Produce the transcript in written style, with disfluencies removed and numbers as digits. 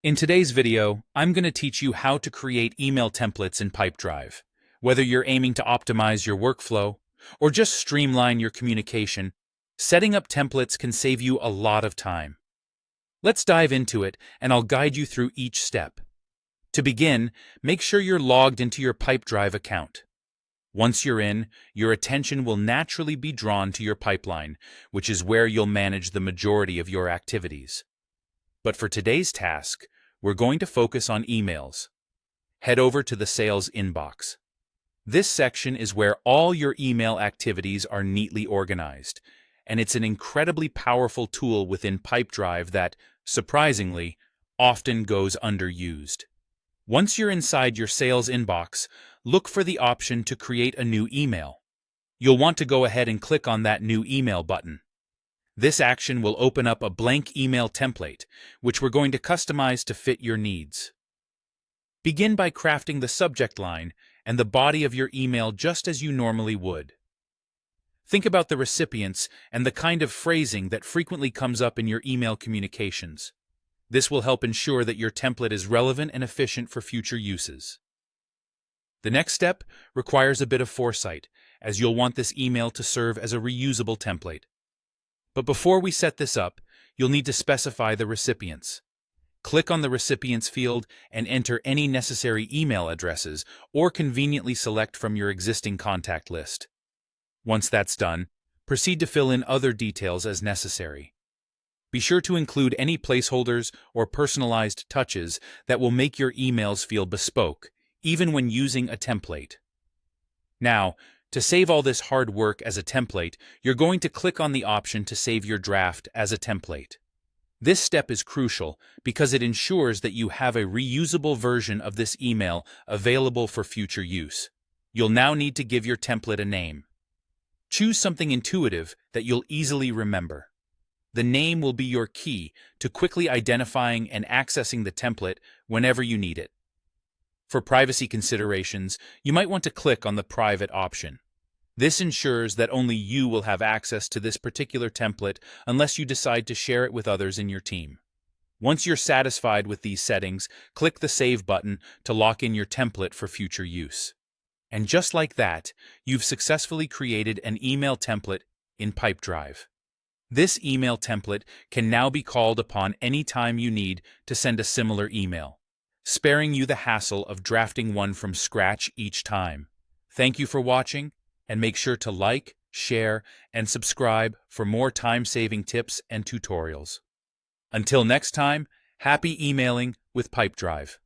In today's video, I'm going to teach you how to create email templates in Pipedrive. Whether you're aiming to optimize your workflow or just streamline your communication, setting up templates can save you a lot of time. Let's dive into it, and I'll guide you through each step. To begin, make sure you're logged into your Pipedrive account. Once you're in, your attention will naturally be drawn to your pipeline, which is where you'll manage the majority of your activities. But for today's task, we're going to focus on emails. Head over to the sales inbox. This section is where all your email activities are neatly organized, and it's an incredibly powerful tool within Pipedrive that, surprisingly, often goes underused. Once you're inside your sales inbox, look for the option to create a new email. You'll want to go ahead and click on that new email button. This action will open up a blank email template, which we're going to customize to fit your needs. Begin by crafting the subject line and the body of your email just as you normally would. Think about the recipients and the kind of phrasing that frequently comes up in your email communications. This will help ensure that your template is relevant and efficient for future uses. The next step requires a bit of foresight, as you'll want this email to serve as a reusable template. But before we set this up, you'll need to specify the recipients. Click on the Recipients field and enter any necessary email addresses, or conveniently select from your existing contact list. Once that's done, proceed to fill in other details as necessary. Be sure to include any placeholders or personalized touches that will make your emails feel bespoke, even when using a template. Now, to save all this hard work as a template, you're going to click on the option to save your draft as a template. This step is crucial because it ensures that you have a reusable version of this email available for future use. You'll now need to give your template a name. Choose something intuitive that you'll easily remember. The name will be your key to quickly identifying and accessing the template whenever you need it. For privacy considerations, you might want to click on the Private option. This ensures that only you will have access to this particular template unless you decide to share it with others in your team. Once you're satisfied with these settings, click the Save button to lock in your template for future use. And just like that, you've successfully created an email template in Pipedrive. This email template can now be called upon anytime you need to send a similar email, sparing you the hassle of drafting one from scratch each time. Thank you for watching, and make sure to like, share, and subscribe for more time-saving tips and tutorials. Until next time, happy emailing with Pipedrive.